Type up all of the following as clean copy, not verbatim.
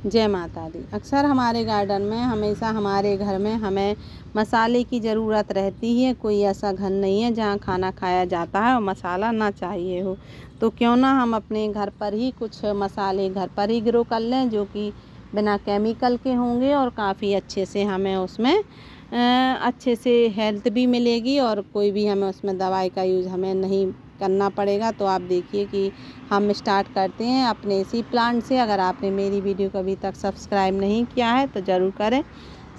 जय माता दी। अक्सर हमारे गार्डन में हमेशा हमारे घर में हमें मसाले की ज़रूरत रहती है। कोई ऐसा घर नहीं है जहाँ खाना खाया जाता है और मसाला ना चाहिए हो। तो क्यों ना हम अपने घर पर ही कुछ मसाले घर पर ही ग्रो कर लें, जो कि बिना केमिकल के होंगे और काफ़ी अच्छे से हमें उसमें अच्छे से हेल्थ भी मिलेगी और कोई भी हमें उसमें दवाई का यूज़ हमें नहीं करना पड़ेगा। तो आप देखिए कि हम स्टार्ट करते हैं अपने इसी प्लांट से। अगर आपने मेरी वीडियो को अभी तक सब्सक्राइब नहीं किया है तो ज़रूर करें,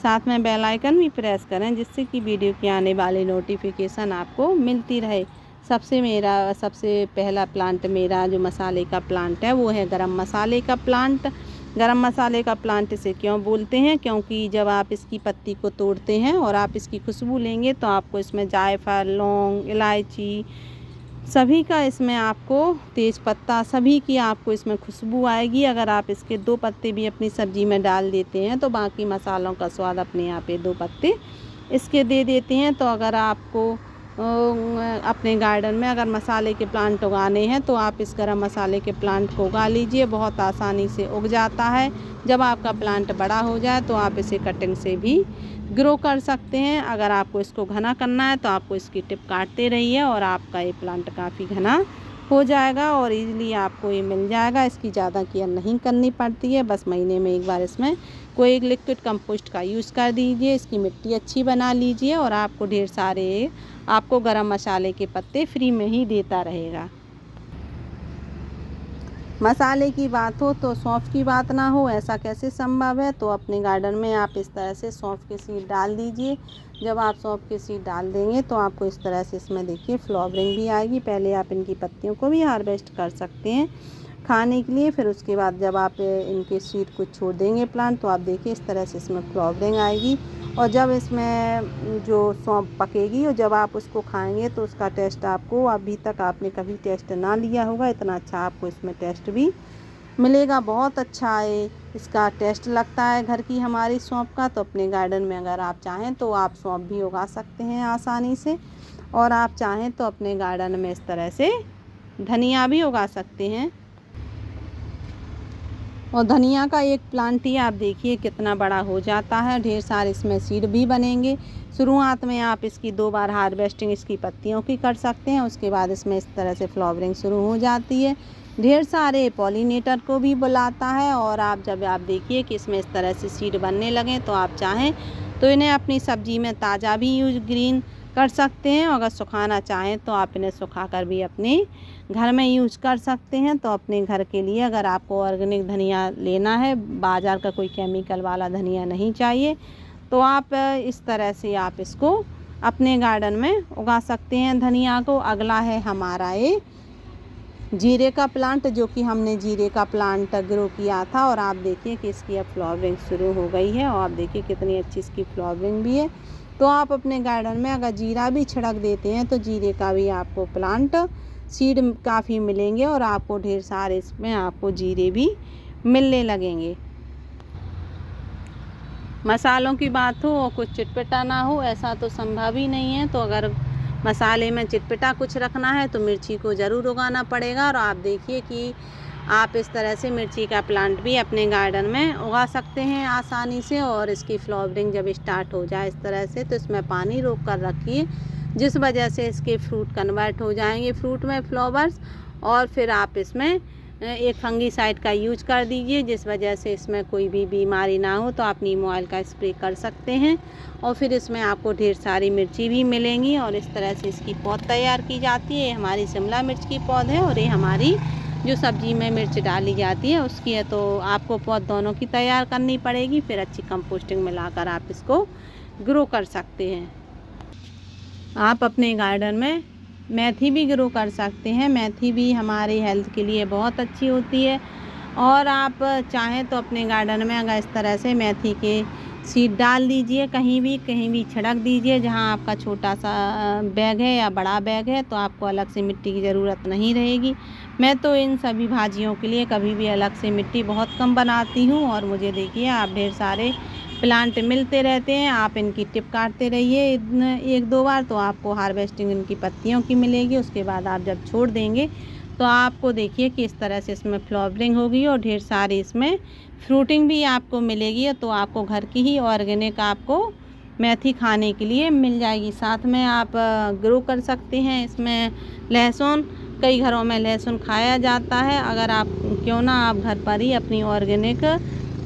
साथ में बेल आइकन भी प्रेस करें, जिससे कि वीडियो की आने वाली नोटिफिकेशन आपको मिलती रहे। सबसे पहला प्लांट मेरा जो मसाले का प्लांट है वो है गरम मसाले का प्लांट। गरम मसाले का प्लांट इसे क्यों बोलते हैं, क्योंकि जब आप इसकी पत्ती को तोड़ते हैं और आप इसकी खुशबू लेंगे तो आपको इसमें जायफल, लौंग, इलायची सभी का इसमें आपको तेज पत्ता सभी की आपको इसमें खुशबू आएगी। अगर आप इसके 2 पत्ते भी अपनी सब्ज़ी में डाल देते हैं तो बाकी मसालों का स्वाद अपने आप ही 2 पत्ते इसके दे देते हैं। तो अगर आपको अपने गार्डन में अगर मसाले के प्लांट उगाने हैं तो आप इस गरम मसाले के प्लांट को उगा लीजिए, बहुत आसानी से उग जाता है। जब आपका प्लांट बड़ा हो जाए तो आप इसे कटिंग से भी ग्रो कर सकते हैं। अगर आपको इसको घना करना है तो आपको इसकी टिप काटते रहिए और आपका ये प्लांट काफ़ी घना हो जाएगा और इजीली आपको ये मिल जाएगा। इसकी ज़्यादा केयर नहीं करनी पड़ती है, बस महीने में एक बार इसमें कोई एक लिक्विड कंपोस्ट का यूज़ कर दीजिए, इसकी मिट्टी अच्छी बना लीजिए और आपको ढेर सारे आपको गरम मसाले के पत्ते फ्री में ही देता रहेगा। मसाले की बात हो तो सौंफ की बात ना हो, ऐसा कैसे संभव है। तो अपने गार्डन में आप इस तरह से सौंफ के सीड डाल दीजिए। जब आप सौंफ के सीड डाल देंगे तो आपको इस तरह से इसमें देखिए फ्लावरिंग भी आएगी। पहले आप इनकी पत्तियों को भी हार्वेस्ट कर सकते हैं खाने के लिए, फिर उसके बाद जब आप इनके सीड को छोड़ देंगे प्लांट तो आप देखिए इस तरह से इसमें फ्लावरिंग आएगी। और जब इसमें जो सौंफ पकेगी और जब आप उसको खाएंगे तो उसका टेस्ट आपको अभी तक आपने कभी टेस्ट ना लिया होगा, इतना अच्छा आपको इसमें टेस्ट भी मिलेगा। बहुत अच्छा है इसका टेस्ट लगता है घर की हमारी सौंफ का। तो अपने गार्डन में अगर आप चाहें तो आप सौंफ भी उगा सकते हैं आसानी से, और आप चाहें तो अपने गार्डन में इस तरह से धनिया भी उगा सकते हैं। और धनिया का एक प्लांट ही आप देखिए कितना बड़ा हो जाता है, ढेर सारे इसमें सीड भी बनेंगे। शुरुआत में आप इसकी 2 बार हार्वेस्टिंग इसकी पत्तियों की कर सकते हैं, उसके बाद इसमें इस तरह से फ्लावरिंग शुरू हो जाती है, ढेर सारे पॉलिनेटर को भी बुलाता है। और आप जब आप देखिए कि इसमें इस तरह से सीड बनने लगें तो आप चाहें तो इन्हें अपनी सब्जी में ताज़ा भी यूज ग्रीन कर सकते हैं। अगर सुखाना चाहें तो आप इन्हें सुखा कर भी अपने घर में यूज कर सकते हैं। तो अपने घर के लिए अगर आपको ऑर्गेनिक धनिया लेना है, बाज़ार का कोई केमिकल वाला धनिया नहीं चाहिए, तो आप इस तरह से आप इसको अपने गार्डन में उगा सकते हैं धनिया को। अगला है हमारा ये जीरे का प्लांट, जो कि हमने जीरे का प्लांट ग्रो किया था और आप देखिए कि इसकी अब फ्लावरिंग शुरू हो गई है और आप देखिए कितनी अच्छी इसकी फ्लावरिंग भी है। तो आप अपने गार्डन में अगर जीरा भी छिड़क देते हैं तो जीरे का भी आपको प्लांट सीड काफ़ी मिलेंगे और आपको ढेर सारे इसमें आपको जीरे भी मिलने लगेंगे। मसालों की बात हो और कुछ चटपटा ना हो, ऐसा तो संभव ही नहीं है। तो अगर मसाले में चटपटा कुछ रखना है तो मिर्ची को ज़रूर उगाना पड़ेगा। और आप देखिए कि आप इस तरह से मिर्ची का प्लांट भी अपने गार्डन में उगा सकते हैं आसानी से। और इसकी फ्लावरिंग जब स्टार्ट हो जाए इस तरह से तो इसमें पानी रोक कर रखिए, जिस वजह से इसके फ्रूट कन्वर्ट हो जाएंगे फ्रूट में फ्लावर्स। और फिर आप इसमें एक फंगीसाइड का यूज कर दीजिए, जिस वजह से इसमें कोई भी बीमारी ना हो। तो आप नीम ऑयल का स्प्रे कर सकते हैं और फिर इसमें आपको ढेर सारी मिर्ची भी मिलेंगी। और इस तरह से इसकी पौध तैयार की जाती है। हमारी शिमला मिर्च की पौध है और ये हमारी जो सब्जी में मिर्च डाली जाती है उसकी है। तो आपको पौध दोनों की तैयार करनी पड़ेगी, फिर अच्छी कंपोस्टिंग मिलाकर आप इसको ग्रो कर सकते हैं। आप अपने गार्डन में मेथी भी ग्रो कर सकते हैं। मेथी भी हमारी हेल्थ के लिए बहुत अच्छी होती है। और आप चाहें तो अपने गार्डन में अगर इस तरह से मेथी के सीड डाल दीजिए, कहीं भी छिड़क दीजिए। जहां आपका छोटा सा बैग है या बड़ा बैग है तो आपको अलग से मिट्टी की ज़रूरत नहीं रहेगी। मैं तो इन सभी भाजियों के लिए कभी भी अलग से मिट्टी बहुत कम बनाती हूँ। और मुझे देखिए आप ढेर सारे प्लांट मिलते रहते हैं, आप इनकी टिप काटते रहिए 1-2 बार तो आपको हार्वेस्टिंग इनकी पत्तियों की मिलेगी। उसके बाद आप जब छोड़ देंगे तो आपको देखिए कि इस तरह से इसमें फ्लावरिंग होगी और ढेर सारी इसमें फ्रूटिंग भी आपको मिलेगी। तो आपको घर की ही ऑर्गेनिक आपको मेथी खाने के लिए मिल जाएगी। साथ में आप ग्रो कर सकते हैं इसमें लहसुन। कई घरों में लहसुन खाया जाता है, अगर आप क्यों ना आप घर पर ही अपनी ऑर्गेनिक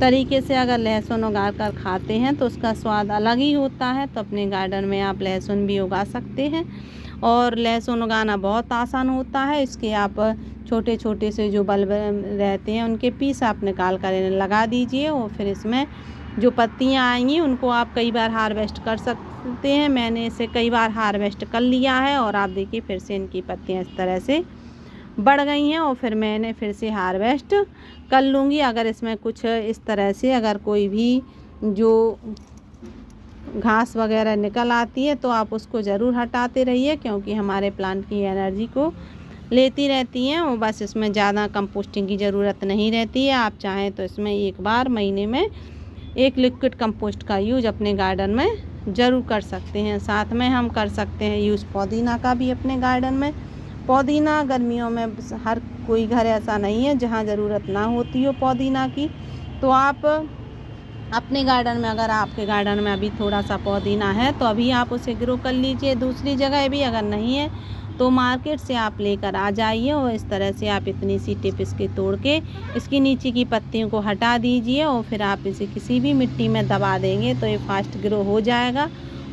तरीके से अगर लहसुन उगा कर खाते हैं तो उसका स्वाद अलग ही होता है। तो अपने गार्डन में आप लहसुन भी उगा सकते हैं और लहसुन उगाना बहुत आसान होता है। इसके आप छोटे छोटे से जो बल्ब रहते हैं उनके पीस आप निकाल कर लगा दीजिए और फिर इसमें जो पत्तियां आएंगी उनको आप कई बार हार्वेस्ट कर सकते हैं। मैंने इसे कई बार हार्वेस्ट कर लिया है और आप देखिए फिर से इनकी पत्तियां इस तरह से बढ़ गई हैं और फिर मैंने फिर से हार्वेस्ट कर लूँगी। अगर इसमें कुछ इस तरह से अगर कोई भी जो घास वगैरह निकल आती है तो आप उसको ज़रूर हटाते रहिए, क्योंकि हमारे प्लांट की एनर्जी को लेती रहती हैं और बस इसमें ज़्यादा कंपोस्टिंग की ज़रूरत नहीं रहती है। आप चाहें तो इसमें एक बार महीने में एक लिक्विड कंपोस्ट का यूज अपने गार्डन में ज़रूर कर सकते हैं। साथ में हम कर सकते हैं यूज़ पुदीना का भी अपने गार्डन में। पुदीना गर्मियों में हर कोई घर ऐसा नहीं है जहाँ ज़रूरत ना होती हो पुदीना की। तो आप अपने गार्डन में, अगर आपके गार्डन में अभी थोड़ा सा पुदीना है तो अभी आप उसे ग्रो कर लीजिए। दूसरी जगह भी अगर नहीं है तो मार्केट से आप लेकर आ जाइए और इस तरह से आप इतनी सी टिप इसके तोड़ के इसकी नीचे की पत्तियों को हटा दीजिए और फिर आप इसे किसी भी मिट्टी में दबा देंगे तो ये फास्ट ग्रो हो जाएगा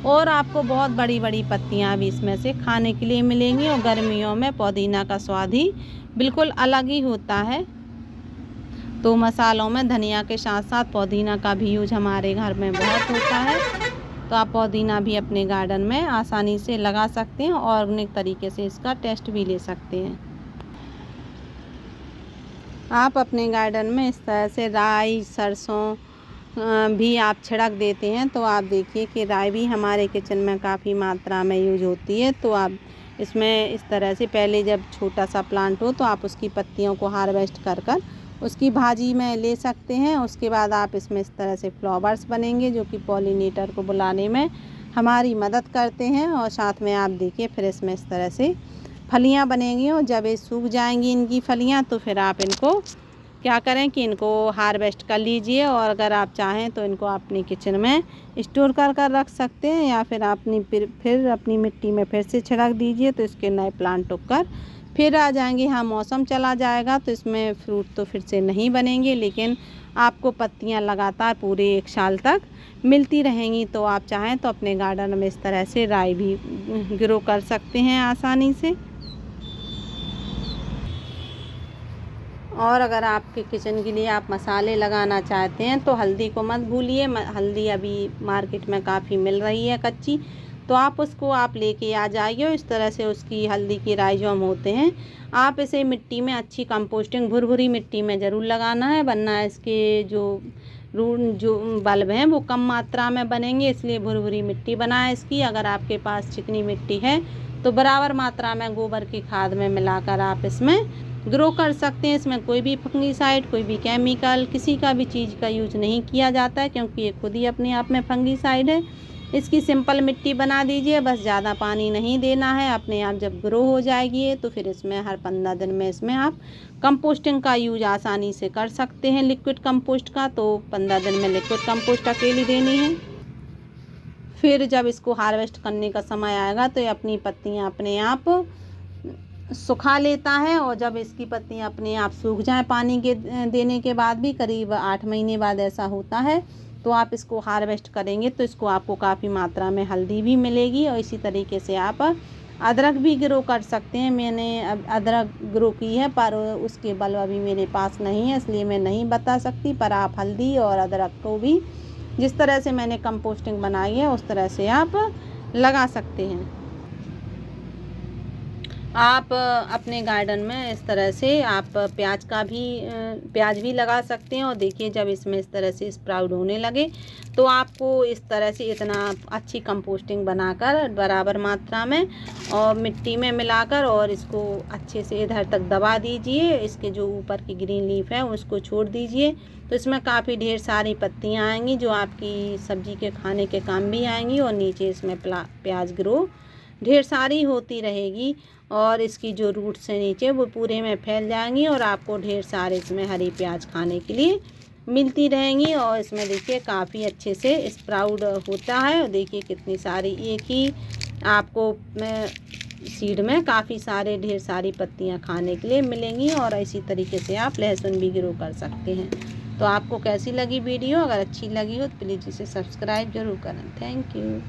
और आपको बहुत बड़ी बड़ी पत्तियां भी इसमें से खाने के लिए मिलेंगी। और गर्मियों में पुदीना का स्वाद ही बिल्कुल अलग ही होता है। तो मसालों में धनिया के साथ साथ पुदीना का भी यूज हमारे घर में बहुत होता है। तो आप पुदीना भी अपने गार्डन में आसानी से लगा सकते हैं और ऑर्गेनिक तरीके से इसका टेस्ट भी ले सकते हैं। आप अपने गार्डन में इस तरह से राई सरसों भी आप छिड़क देते हैं तो आप देखिए कि राई भी हमारे किचन में काफ़ी मात्रा में यूज होती है। तो आप इसमें इस तरह से पहले जब छोटा सा प्लांट हो तो आप उसकी पत्तियों को हार्वेस्ट कर कर उसकी भाजी में ले सकते हैं। उसके बाद आप इसमें इस तरह से फ्लावर्स बनेंगे जो कि पॉलिनेटर को बुलाने में हमारी मदद करते हैं। और साथ में आप देखिए फिर इसमें इस तरह से फलियां बनेंगी और जब ये सूख जाएंगी इनकी फलियां तो फिर आप इनको क्या करें कि इनको हार्वेस्ट कर लीजिए और अगर आप चाहें तो इनको अपनी किचन में स्टोर कर कर रख सकते हैं या फिर अपनी फिर अपनी मिट्टी में फिर से छिड़क दीजिए तो इसके नए प्लांट उगकर फिर आ जाएंगे। हाँ, मौसम चला जाएगा तो इसमें फ्रूट तो फिर से नहीं बनेंगे, लेकिन आपको पत्तियां लगातार पूरे 1 साल तक मिलती रहेंगी। तो आप चाहें तो अपने गार्डन में इस तरह से राई भी ग्रो कर सकते हैं आसानी से। और अगर आपके किचन के लिए आप मसाले लगाना चाहते हैं तो हल्दी को मत भूलिए। हल्दी अभी मार्केट में काफ़ी मिल रही है कच्ची, तो आप उसको आप लेके आ जाइए। इस तरह से उसकी हल्दी की राइजोम होते हैं, आप इसे मिट्टी में अच्छी कंपोस्टिंग भुरभुरी मिट्टी में ज़रूर लगाना है, वरना इसके जो बल्ब हैं वो कम मात्रा में बनेंगे। इसलिए भुरभुरी मिट्टी बनाएं इसकी। अगर आपके पास चिकनी मिट्टी है तो बराबर मात्रा में गोबर की खाद में मिलाकर आप इसमें ग्रो कर सकते हैं। इसमें कोई भी फंगीसाइड, कोई भी केमिकल, किसी का भी चीज़ का यूज नहीं किया जाता है, क्योंकि ये खुद ही अपने आप में फंगीसाइड है। इसकी सिंपल मिट्टी बना दीजिए, बस ज़्यादा पानी नहीं देना है। अपने आप जब ग्रो हो जाएगी तो फिर इसमें हर 15 दिन में इसमें आप कंपोस्टिंग का यूज आसानी से कर सकते हैं, लिक्विड कंपोस्ट का। तो 15 दिन में लिक्विड कंपोस्ट अकेली देनी है। फिर जब इसको हार्वेस्ट करने का समय आएगा तो ये अपनी पत्तियाँ अपने आप सुखा लेता है और जब इसकी पत्तियाँ अपने आप सूख जाएं पानी के देने के बाद भी, करीब 8 महीने बाद ऐसा होता है, तो आप इसको हार्वेस्ट करेंगे तो इसको आपको काफ़ी मात्रा में हल्दी भी मिलेगी। और इसी तरीके से आप अदरक भी ग्रो कर सकते हैं। मैंने अदरक ग्रो की है पर उसके बल्ब अभी मेरे पास नहीं है, इसलिए मैं नहीं बता सकती। पर आप हल्दी और अदरक को भी जिस तरह से मैंने कंपोस्टिंग बनाई है उस तरह से आप लगा सकते हैं। आप अपने गार्डन में इस तरह से आप प्याज भी लगा सकते हैं। और देखिए जब इसमें इस तरह से स्प्राउट होने लगे तो आपको इस तरह से इतना अच्छी कंपोस्टिंग बनाकर बराबर मात्रा में और मिट्टी में मिलाकर और इसको अच्छे से इधर तक दबा दीजिए। इसके जो ऊपर की ग्रीन लीफ है उसको छोड़ दीजिए तो इसमें काफ़ी ढेर सारी पत्तियां आएंगी जो आपकी सब्जी के खाने के काम भी आएंगी और नीचे इसमें प्याज ग्रो ढेर सारी होती रहेगी और इसकी जो रूट से नीचे वो पूरे में फैल जाएंगी और आपको ढेर सारे इसमें हरी प्याज खाने के लिए मिलती रहेंगी। और इसमें देखिए काफ़ी अच्छे से स्प्राउट होता है और देखिए कितनी सारी एक ही आपको सीड में काफ़ी सारे ढेर सारी पत्तियां खाने के लिए मिलेंगी। और इसी तरीके से आप लहसुन भी ग्रो कर सकते हैं। तो आपको कैसी लगी वीडियो? अगर अच्छी लगी हो तो प्लीज़ इसे सब्सक्राइब ज़रूर करें। Thank you.